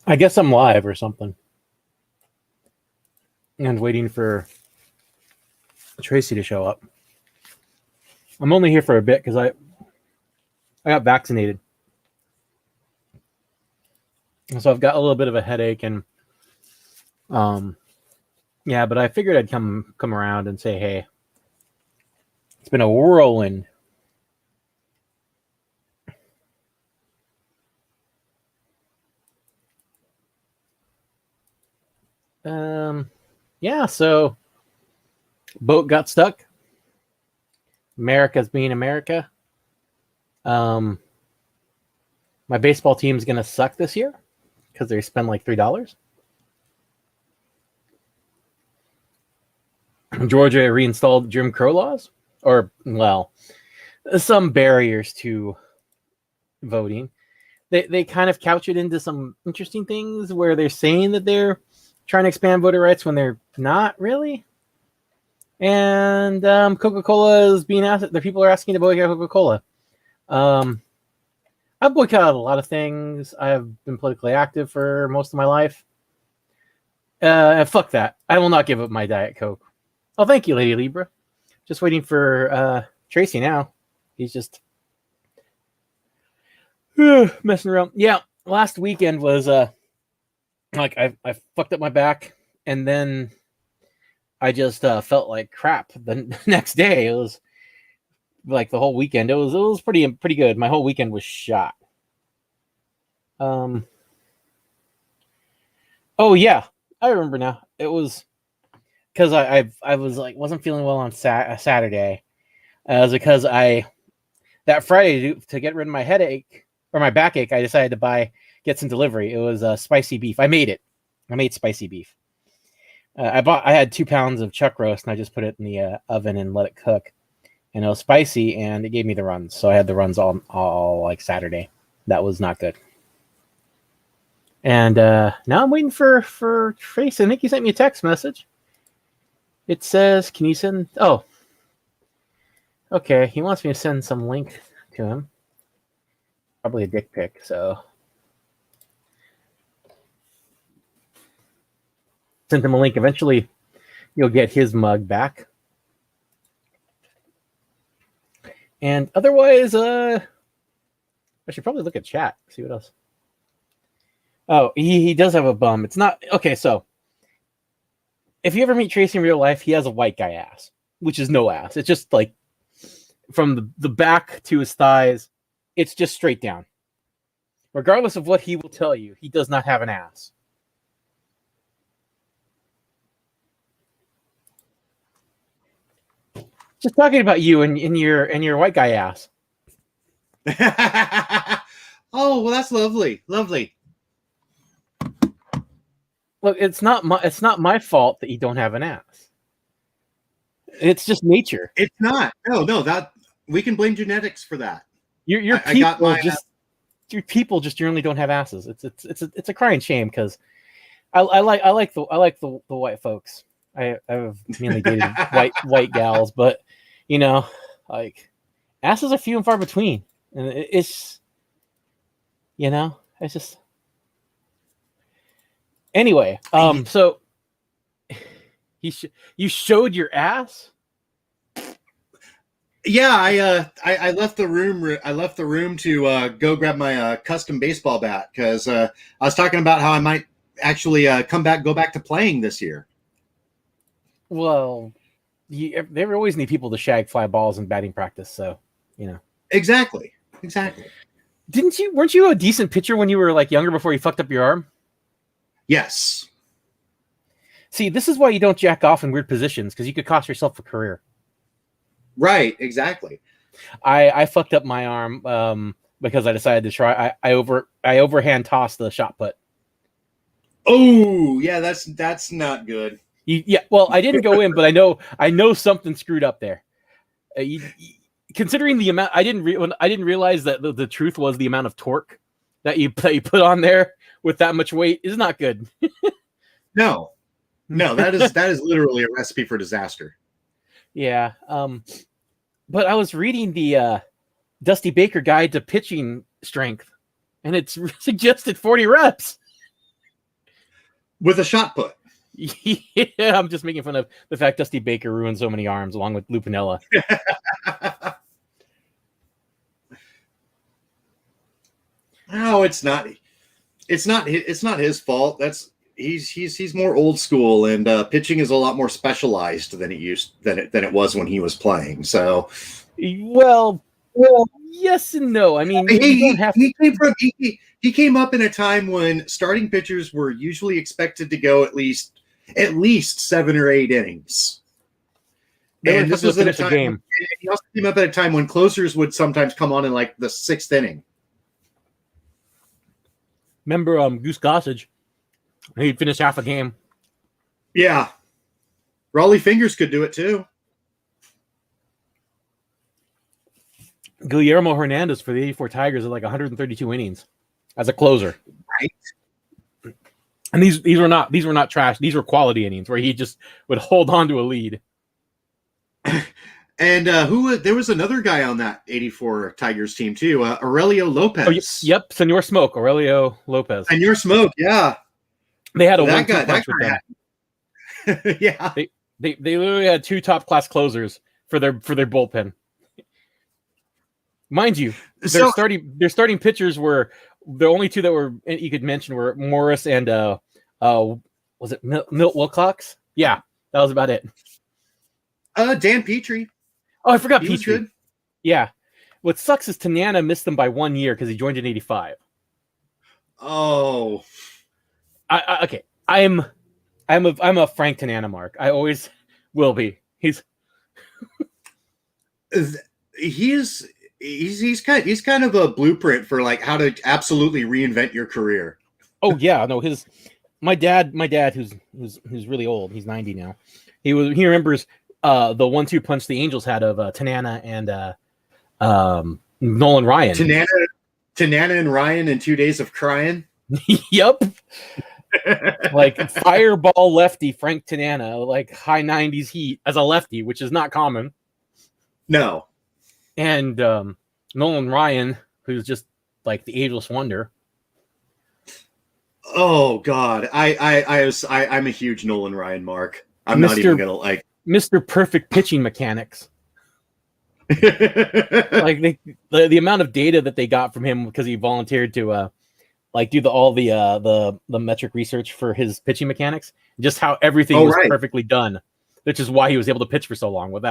I guess I'm live or something. And waiting for Tracy to show up. I'm only here for a bit because I got vaccinated. So I've got a little bit of a headache and yeah, but I figured I'd come around and say, hey, it's been a whirlwind. Yeah, so boat got stuck. America's being America. My baseball team's gonna suck this year because they spend like $3. Georgia reinstalled Jim Crow laws, or well, some barriers to voting. They kind of couch it into some interesting things where they're saying that they're trying to expand voter rights when they're not really. And Coca-Cola is being asked. The people are asking to boycott Coca-Cola. I've boycotted a lot of things. I've been politically active for most of my life. Fuck that. I will not give up my Diet Coke. Oh, thank you, Lady Libra. Just waiting for Tracy now. He's just messing around. Yeah, last weekend was like I fucked up my back, and then I just felt like crap the next day. It was like the whole weekend. It was pretty good. My whole weekend was shot. Oh yeah, I remember now. It was because I was like wasn't feeling well on Saturday. It was because that Friday to get rid of my headache or my backache, I decided to get some delivery. It was spicy beef. I made spicy beef. I had 2 pounds of chuck roast and I just put it in the oven and let it cook. And it was spicy and it gave me the runs. So I had the runs all like Saturday. That was not good. And now I'm waiting for Trace. I think he sent me a text message. It says, can you send... Oh. Okay, he wants me to send some link to him. Probably a dick pic, so... Sent him a link. Eventually, you'll get his mug back. And otherwise, I should probably look at chat. See what else. Oh, he does have a bum. It's not... Okay, so... If you ever meet Tracy in real life, he has a white guy ass. Which is no ass. It's just like... From the back to his thighs, it's just straight down. Regardless of what he will tell you, he does not have an ass. Just talking about you and your white guy ass. Oh, well, that's lovely. Lovely. Look, it's not my fault that you don't have an ass. It's just nature. It's not. No, that we can blame genetics for that. Your people just generally don't have asses. It's a crying shame because I like the white folks. I've mainly dated white gals, but you know, like asses are few and far between, and it's just anyway. So you showed your ass. Yeah, I left the room. I left the room to go grab my custom baseball bat because I was talking about how I might actually go back to playing this year. Well, they always need people to shag fly balls in batting practice, so Exactly. Weren't you a decent pitcher when you were like younger before you fucked up your arm? Yes. See, this is why you don't jack off in weird positions because you could cost yourself a career. Right, exactly. I fucked up my arm because I decided to try. I overhand tossed the shot put. Oh yeah, that's not good. Well, I didn't go in, but I know something screwed up there. Considering the amount, I didn't realize that the truth was the amount of torque that you put on there with that much weight is not good. No, that is literally a recipe for disaster. Yeah. But I was reading the Dusty Baker Guide to Pitching Strength, and it's suggested 40 reps. with a shot put. Yeah, I'm just making fun of the fact Dusty Baker ruined so many arms along with Lou Piniella. No, it's not. It's not his fault. He's more old school, and pitching is a lot more specialized than it was when he was playing. So, Well, yes and no. I mean, he came up in a time when starting pitchers were usually expected to go at least 7 or 8 innings. And this was at a time. Game. He also came up at a time when closers would sometimes come on in like the 6th inning. Remember Goose Gossage? He'd finish half a game. Yeah. Raleigh Fingers could do it too. Guillermo Hernandez for the 84 Tigers at like 132 innings as a closer. Right. And these were not trash. These were quality innings where he just would hold on to a lead. And there was another guy on that 84 Tigers team too, Aurelio Lopez. Oh, yep, Senor Smoke, Aurelio Lopez. Senor Smoke, yeah. They had a 1-2 punch with them. Yeah. They literally had 2 top class closers for their bullpen. Mind you, their starting pitchers were the only 2 that were you could mention were Morris and was it Milt Wilcox? Yeah, that was about it. Dan Petrie. Oh, I forgot Petrie. Yeah. What sucks is Tanana missed them by 1 year because he joined in 85. Oh. Okay. I'm a Frank Tanana mark. I always will be. He's kind of a blueprint for like how to absolutely reinvent your career. Oh yeah, no, my dad who's really old. He's 90 now. He remembers the 1-2 punch the Angels had of Tanana and Nolan Ryan. Tanana and Ryan in 2 days of crying. Yep. Like fireball lefty Frank Tanana, like high 90s heat as a lefty, which is not common. No. And Nolan Ryan, who's just like the ageless wonder. Oh God, I'm a huge Nolan Ryan mark. I'm not even gonna like Mr. Perfect pitching mechanics. Like the amount of data that they got from him because he volunteered to do all the metric research for his pitching mechanics, just how everything was perfectly done, which is why he was able to pitch for so long with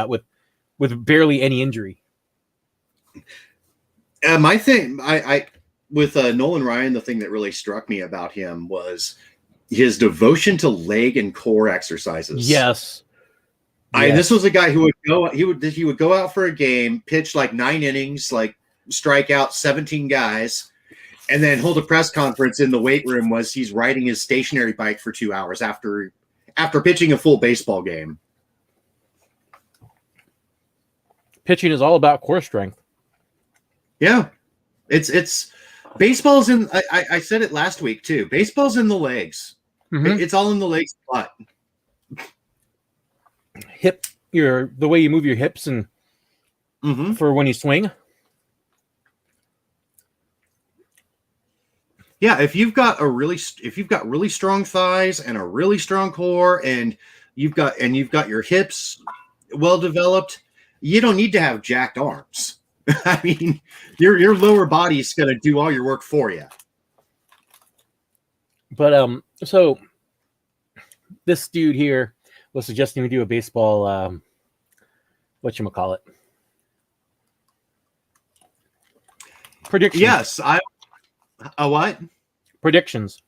barely any injury. My thing, I with Nolan Ryan, the thing that really struck me about him was his devotion to leg and core exercises. Yes. This was a guy who would go out for a game, pitch like 9 innings, like strike out 17 guys, and then hold a press conference in the weight room was he's riding his stationary bike for 2 hours after pitching a full baseball game. Pitching is all about core strength. Yeah. It's baseball's in I said it last week too. Baseball's in the legs. Mm-hmm. It's all in the legs butt. The way you move your hips and for when you swing. Yeah, if you've got really strong thighs and a really strong core, and you've got your hips well developed, you don't need to have jacked arms. I mean, your lower body's going to do all your work for you. But so this dude here was suggesting we do a baseball whatchamacallit. Predictions. Yes, a what? Predictions.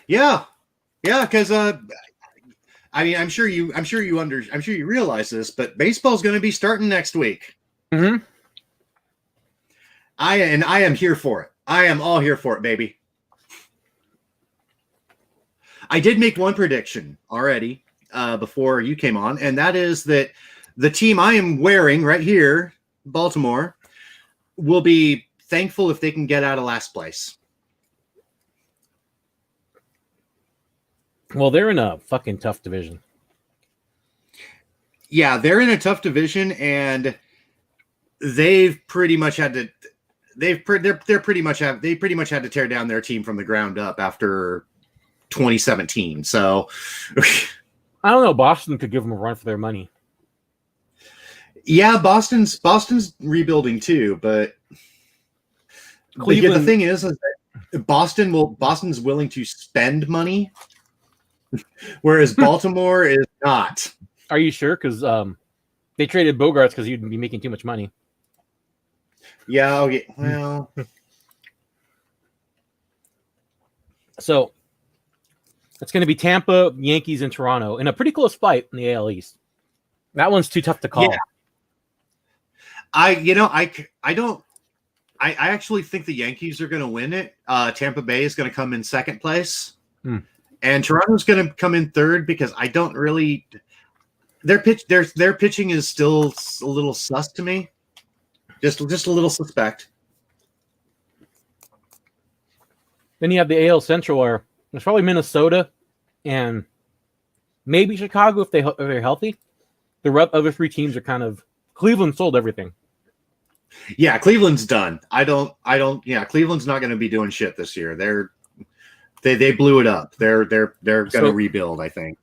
Yeah, because I mean, I'm sure you realize this, but baseball's going to be starting next week. Mm-hmm. I am here for it. I am all here for it, baby. I did make one prediction already before you came on, and that is that the team I am wearing right here, Baltimore, will be thankful if they can get out of last place. Well, they're in a fucking tough division. Yeah, they're in a tough division, and they've pretty much had to. They pretty much had to tear down their team from the ground up after 2017. So, I don't know. Boston could give them a run for their money. Yeah, Boston's rebuilding too, but the thing is that Boston's willing to spend money, whereas Baltimore is not. Are you sure? Because they traded Bogarts because you'd be making too much money. Yeah. Okay. Well. So it's going to be Tampa, Yankees, and Toronto in a pretty close fight in the AL East. That one's too tough to call. Yeah. I actually think the Yankees are going to win it. Tampa Bay is going to come in second place, and Toronto's going to come in third because I don't really. Their pitching is still a little sus to me, just a little suspect. Then you have the AL Central, where there's probably Minnesota and maybe Chicago if they're healthy. The other three teams are kind of. Cleveland sold everything. Yeah, Cleveland's done. Yeah, Cleveland's not going to be doing shit this year. They blew it up. They're going to rebuild, I think.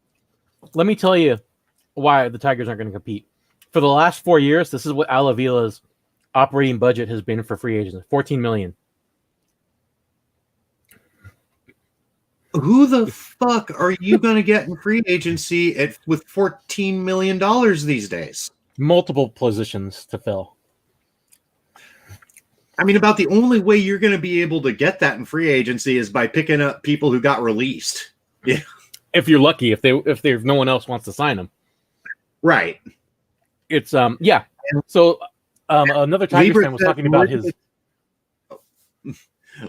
Let me tell you why the Tigers aren't going to compete. For the last 4 years, this is what Al Avila's operating budget has been for free agents: $14 million. Who the fuck are you going to get in free agency with $14 million these days? Multiple positions to fill. I mean, about the only way you're going to be able to get that in free agency is by picking up people who got released. Yeah, if you're lucky, if no one else wants to sign them, right? It's yeah. So another Tigers fan was talking about his.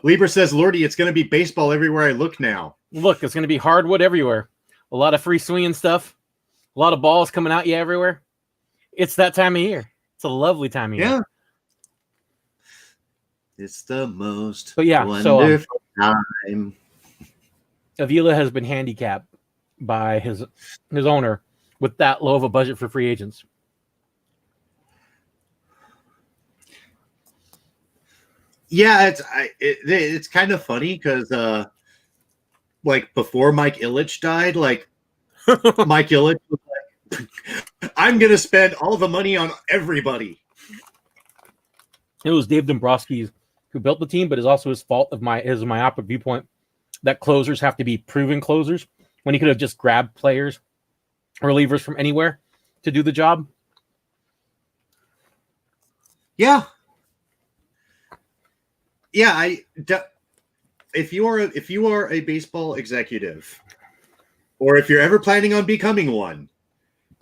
Lieber says, "Lordy, it's going to be baseball everywhere I look now." Look, it's going to be hardwood everywhere. A lot of free swinging stuff. A lot of balls coming at you everywhere. It's that time of year. It's a lovely time of year. Yeah. It's the most wonderful time. Avila has been handicapped by his owner with that low of a budget for free agents. Yeah, it's kind of funny because like before Mike Ilitch died, like Mike Ilitch was like, I'm going to spend all the money on everybody. It was Dave Dombrowski who built the team, but it's also his fault of his myopic viewpoint that closers have to be proven closers when he could have just grabbed players or relievers from anywhere to do the job. Yeah. Yeah, if you are a baseball executive, or if you're ever planning on becoming one,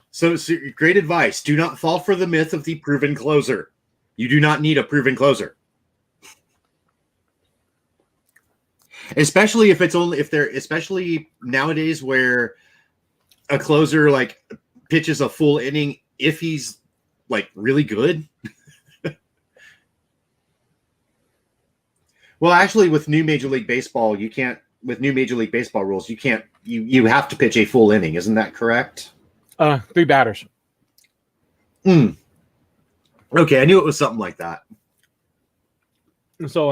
so great advice: do not fall for the myth of the proven closer. You do not need a proven closer, especially especially nowadays where a closer like pitches a full inning if he's like really good. Well, actually, with new Major League Baseball, you can't. With new Major League Baseball rules, you can't. You have to pitch a full inning. Isn't that correct? 3 batters. Okay, I knew it was something like that. So,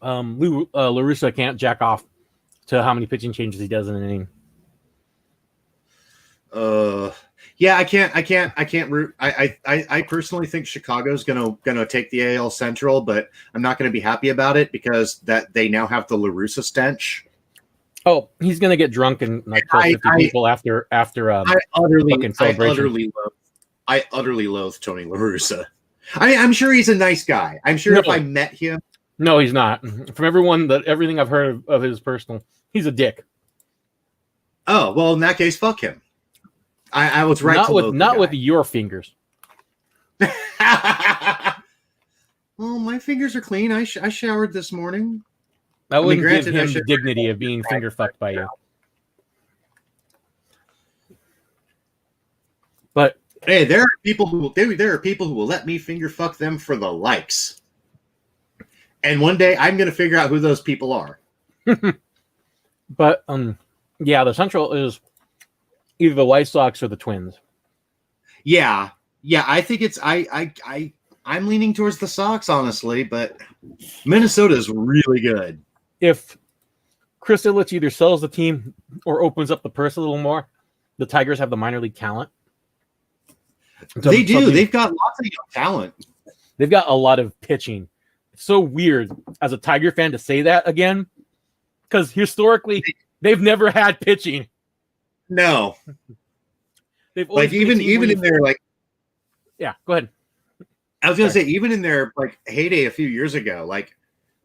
La Russa can't jack off to how many pitching changes he does in an inning. Yeah, I can't root. I personally think Chicago's gonna take the AL Central, but I'm not gonna be happy about it because that they now have the La Russa stench. Oh, he's gonna get drunk and like kill 50 people after. I utterly loathe Tony La Russa. I mean, I'm sure he's a nice guy. I'm sure if I met him. No, he's not. From everything I've heard of his personal, he's a dick. Oh well, in that case, fuck him. I was right. Not with your fingers. Well, my fingers are clean. I showered this morning. I wouldn't give him the dignity of being finger fucked by you. But hey, there are people who will let me finger fuck them for the likes. And one day I'm going to figure out who those people are. But yeah, the Central is either the White Sox or the Twins. Yeah, I think it's I'm leaning towards the Sox, honestly, but Minnesota is really good. if Chris Ilitch either sells the team or opens up the purse a little more, the Tigers have the minor league talent. They do. They've got lots of young talent. They've got a lot of pitching. It's so weird as a Tiger fan to say that again, because historically they've never had pitching. No. They've like even in their like. Yeah, go ahead. I was gonna say even in their like heyday a few years ago, like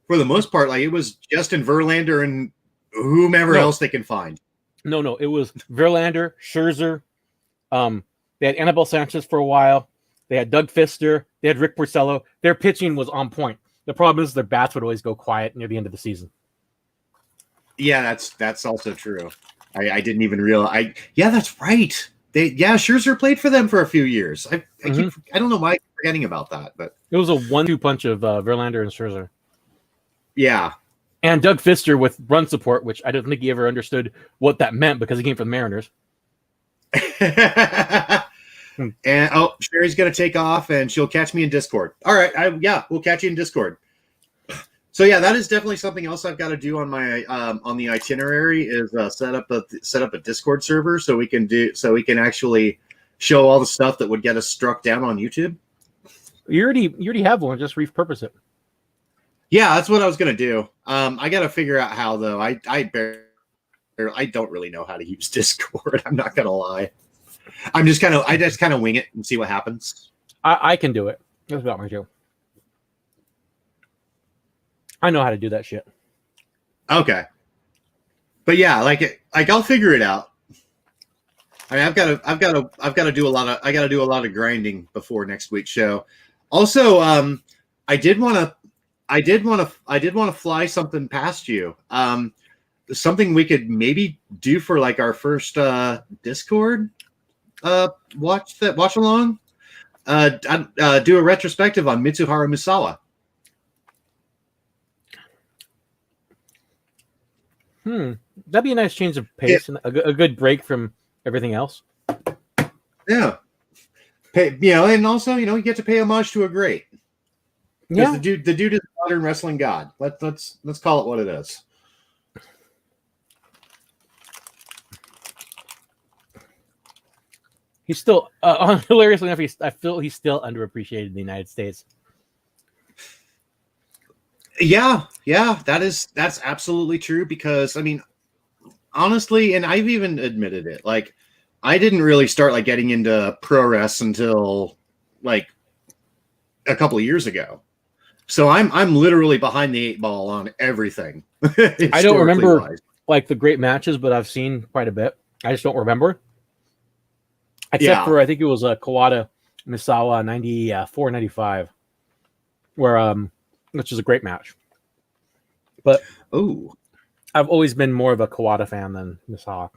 for the most part, like it was Justin Verlander and whomever else they can find. No, it was Verlander, Scherzer. They had Anibal Sanchez for a while. They had Doug Fister. They had Rick Porcello. Their pitching was on point. The problem is their bats would always go quiet near the end of the season. Yeah, that's also true. I didn't even realize. Yeah, that's right. Scherzer played for them for a few years. I don't know why I'm forgetting about that, but it was a 1-2 punch of Verlander and Scherzer. Yeah, and Doug Fister with run support, which I don't think he ever understood what that meant because he came from the Mariners. And Sherry's gonna take off, and she'll catch me in Discord. All right, we'll catch you in Discord. So yeah, that is definitely something else I've got to do on my on the itinerary is set up a Discord server so we can actually show all the stuff that would get us struck down on YouTube. You already have one. Just repurpose it. Yeah, that's what I was gonna do. I got to figure out how though. I don't really know how to use Discord. I'm not gonna lie. I just kind of wing it and see what happens. I can do it. That's about my joke. I know how to do that shit. Okay. But yeah, like I'll figure it out. I mean, I've got to do a lot of grinding before next week's show. Also, I did want to fly something past you. Something we could maybe do for like our first Discord watch along. Do a retrospective on Mitsuharu Misawa. That'd be a nice change of pace and a good break from everything else. Yeah. And also, you get to pay homage to a great. Yeah. The dude is a modern wrestling god. Let's call it what it is. He's still hilariously enough. I feel he's still underappreciated in the United States. Yeah, that's absolutely true because I mean, honestly, and I've even admitted it. Like, I didn't really start like getting into pro wrestling until like a couple of years ago. So I'm literally behind the 8 ball on everything. I don't remember like the great matches, but I've seen quite a bit. I just don't remember. Except for I think it was Kawada Misawa 94, 95, where which is a great match. But I've always been more of a Kawada fan than Misawa.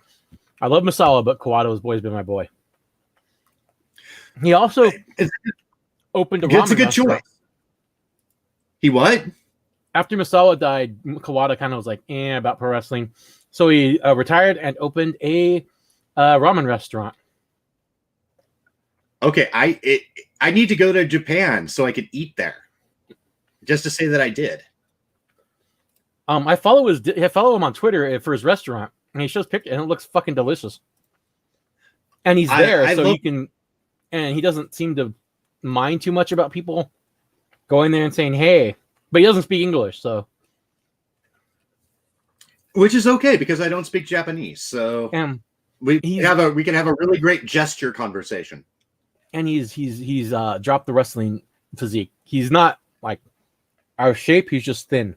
I love Misawa, but Kawada has always been my boy. He also opened a ramen It's a good choice. He what? After Misawa died, Kawada kind of was like, about pro wrestling. So he retired and opened a ramen restaurant. Okay, I need to go to Japan so I can eat there. Just to say that I did. I follow him on Twitter for his restaurant, and he shows pictures, and it looks fucking delicious. And he's there, he can, and he doesn't seem to mind too much about people going there and saying, "Hey," but he doesn't speak English, so. Which is okay because I don't speak Japanese, so we can have a really great gesture conversation. And he's dropped the wrestling physique. He's not like our shape. He's just thin.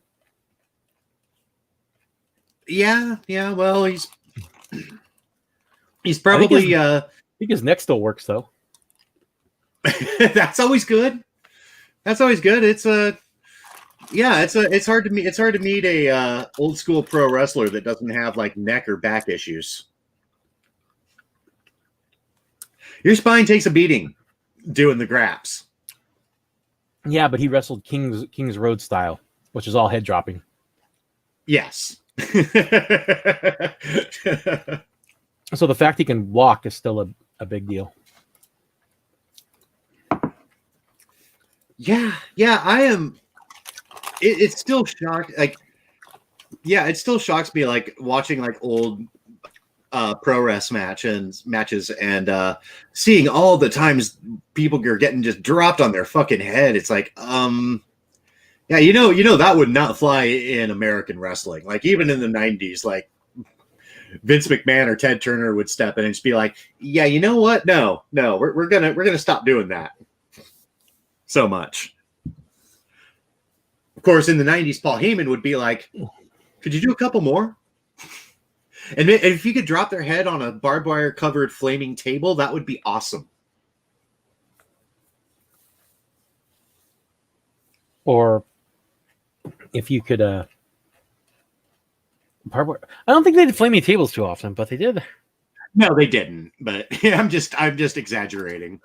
Yeah. Well, he's probably. I think his neck still works though. That's always good. It's hard to meet a old school pro wrestler that doesn't have like neck or back issues. Your spine takes a beating doing the graps. Yeah, but he wrestled King's Road style, which is all head dropping. Yes. So the fact he can walk is still a big deal. Yeah, I am. It's still shocking. Like, yeah, it still shocks me, like watching like old pro wrest matches and seeing all the times people are getting just dropped on their fucking head. It's like, yeah, that would not fly in American wrestling. Like even in the 90s, like Vince McMahon or Ted Turner would step in and just be like, yeah, you know what? No, we're gonna stop doing that so much. Of course, in the 90s, Paul Heyman would be like, could you do a couple more? And if you could drop their head on a barbed wire covered flaming table, that would be awesome. Or if you could I don't think they did flaming tables too often, but they did. No, they didn't. But I'm just exaggerating.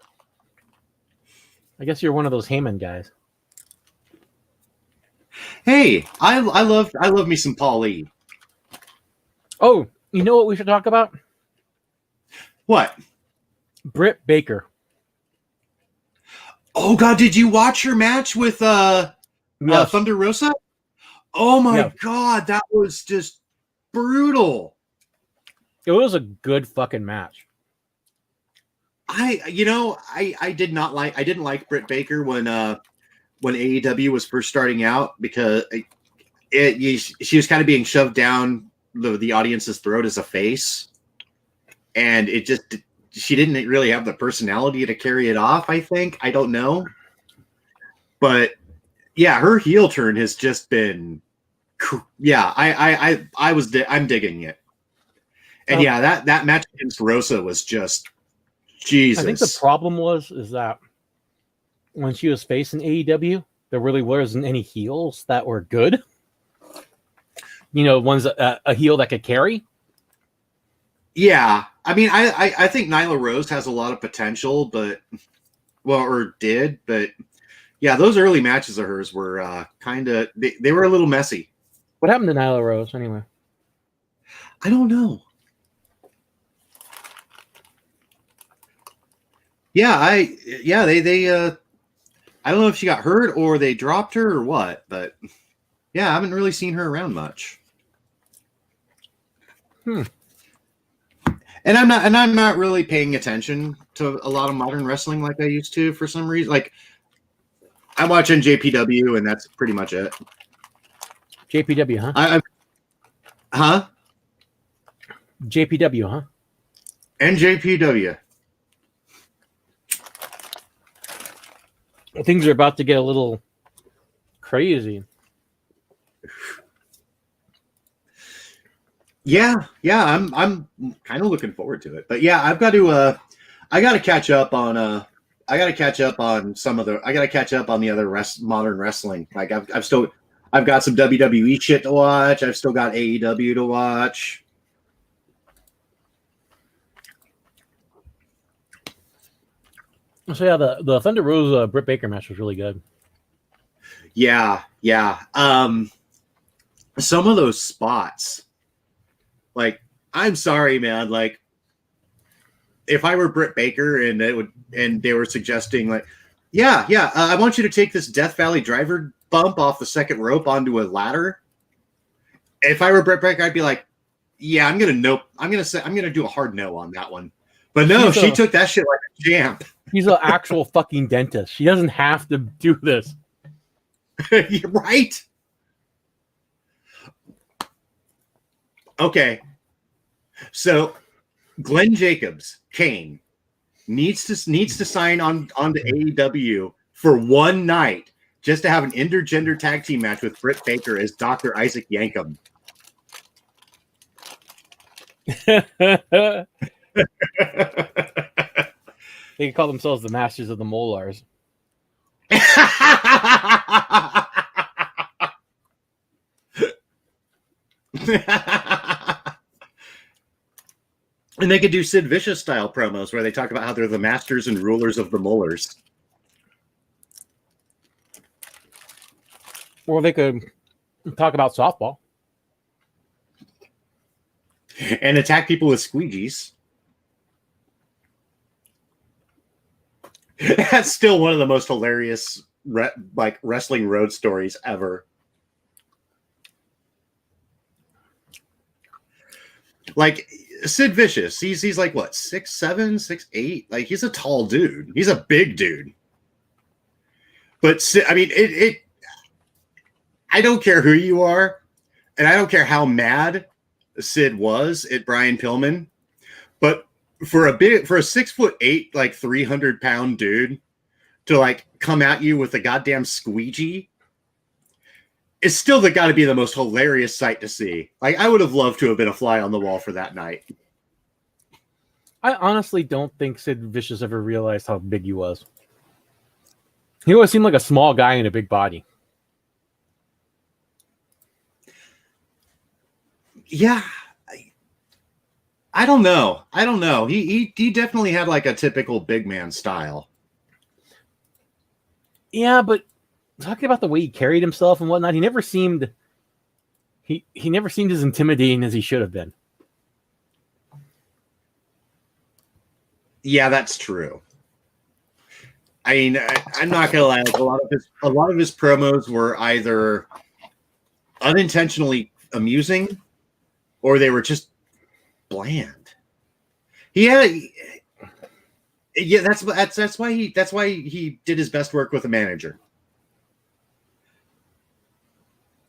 I guess you're one of those Heyman guys. Hey, I love me some Paul E. Oh, you know what we should talk about? What? Britt Baker. Oh God, did you watch her match with Thunder Rosa? Oh my God, that was just brutal. It was a good fucking match. I didn't like Britt Baker when AEW was first starting out, because she was kind of being shoved down the audience's throat as a face, and she didn't really have the personality to carry it off. I don't know, but yeah, her heel turn has just been, yeah, I'm digging it, and yeah, that match against Rosa was just Jesus. I think the problem is that when she was facing AEW, there really wasn't any heels that were good. One's a heel that could carry. Yeah, I mean, I think Nyla Rose has a lot of potential, but yeah, those early matches of hers were kind of they were a little messy. What happened to Nyla Rose anyway? I don't know. Yeah, they I don't know if she got hurt or they dropped her or what, but yeah, I haven't really seen her around much. And I'm not really paying attention to a lot of modern wrestling like I used to for some reason. Like I'm watching JPW and that's pretty much it. JPW, huh? Huh? JPW, huh? And JPW. Things are about to get a little crazy. Yeah, I'm kind of looking forward to it. But yeah, I gotta catch up on the other modern wrestling. Like I've got some WWE shit to watch. I've still got AEW to watch. So yeah, the Thunder Rosa Britt Baker match was really good. Yeah. Some of those spots, like, I'm sorry, man. Like, if I were Britt Baker and they were suggesting like, I want you to take this Death Valley driver bump off the second rope onto a ladder. If I were Britt Baker, I'd be like, yeah, I'm gonna do a hard no on that one. But no, she took that shit like a champ. She's an actual fucking dentist. She doesn't have to do this. You're right. Okay. So Glenn Jacobs, Kane, needs to sign on to AEW for one night just to have an intergender tag team match with Britt Baker as Dr. Isaac Yankem. They could call themselves the Masters of the Molars. And they could do Sid Vicious style promos where they talk about how they're the masters and rulers of the molars. Or they could talk about softball. And attack people with squeegees. That's still one of the most hilarious wrestling road stories ever. Like Sid Vicious, he's like what, 6'7", 6'8"? Like he's a tall dude. He's a big dude. But I mean, it I don't care who you are, and I don't care how mad Sid was at Brian Pillman, but for a 6'8", like 300-pound dude to like come at you with a goddamn squeegee, it's still got to be the most hilarious sight to see. Like I would have loved to have been a fly on the wall for that night. I honestly don't think Sid Vicious ever realized how big he was. He always seemed like a small guy in a big body. Yeah, I don't know. He definitely had like a typical big man style. Yeah, but talking about the way he carried himself and whatnot, he never seemed he never seemed as intimidating as he should have been. Yeah, that's true. I mean, I'm not gonna lie. Like, a lot of his promos were either unintentionally amusing, or they were just bland. Yeah, that's why he did his best work with a manager,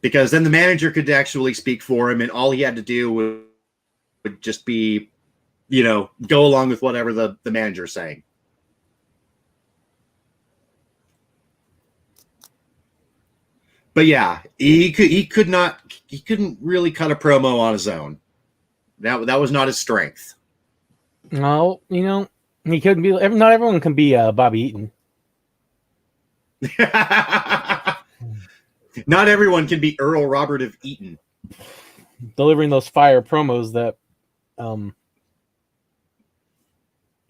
because then the manager could actually speak for him, and all he had to do would just be, go along with whatever the manager's saying. But yeah, he couldn't really cut a promo on his own. That was not his strength. No, he couldn't be. Not everyone can be Bobby Eaton. Not everyone can be Earl Robert of Eaton, delivering those fire promos that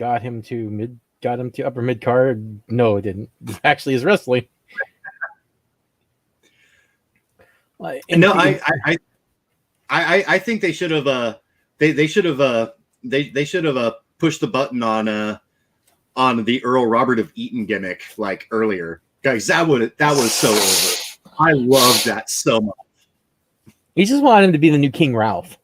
got him to upper mid card. No, it didn't. Actually, his wrestling. No, I think they should have they should have pushed the button on the Earl Robert of Eaton gimmick like earlier, guys. That was so over. I love that so much. He just wanted him to be the new King Ralph.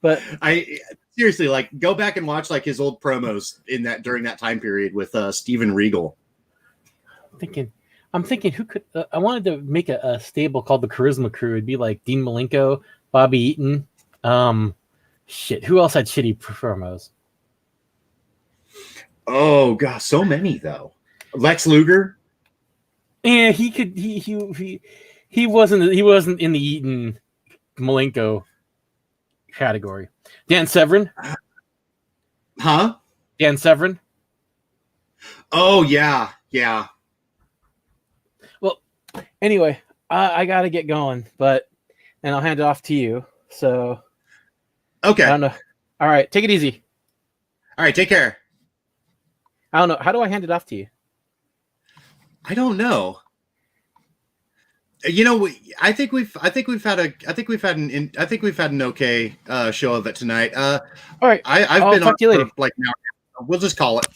But I seriously, like, go back and watch like his old promos during that time period with Steven Regal. I'm thinking who could I wanted to make a stable called the Charisma Crew. It'd be like Dean Malenko, Bobby Eaton. Who else had shitty promos? Oh gosh, so many though. Lex Luger. Yeah, he could. He wasn't in the Eaton Malenko category. Dan Severn. Huh? Dan Severn. Oh yeah. Well, anyway, I got to get going, and I'll hand it off to you. So, okay. I don't know. All right, take it easy. All right, take care. I don't know. How do I hand it off to you? I don't know. I think we've had an okay show of it tonight. All right, I've been talk to you later. Like now. We'll just call it.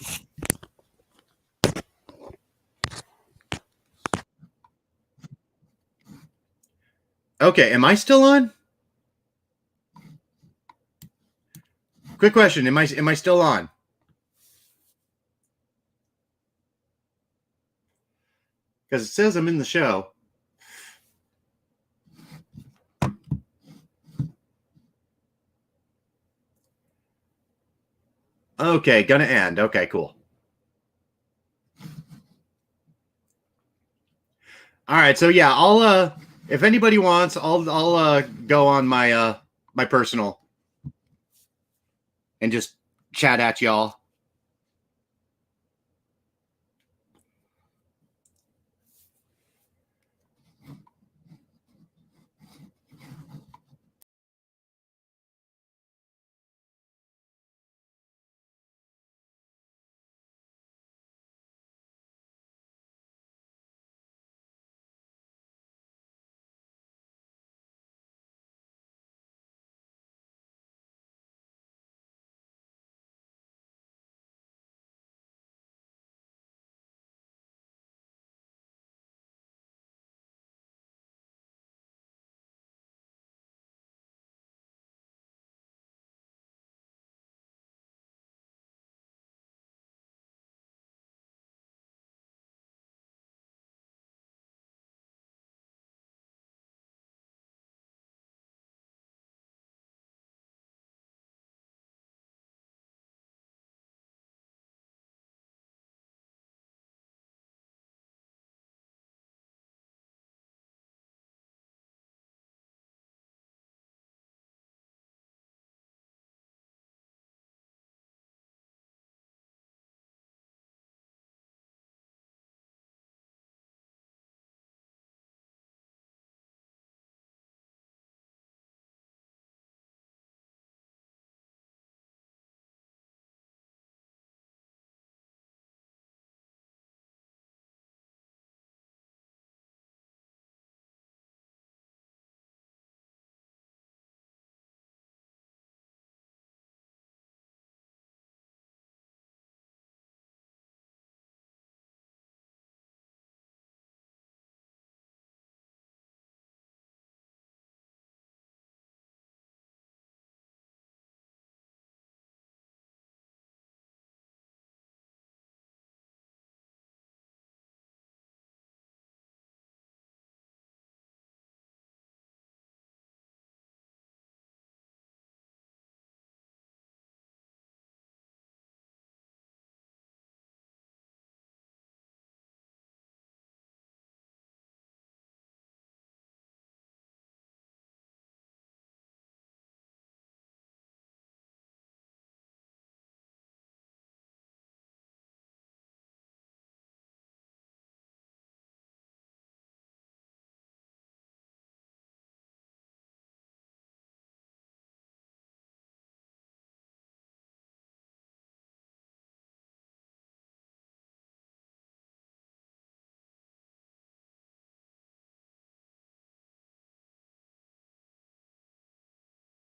Okay, am I still on? Quick question: Am I still on? Because it says I'm in the show. Okay, gonna end. Okay, cool. All right, so yeah, I'll if anybody wants, I'll go on my my personal and just chat at y'all.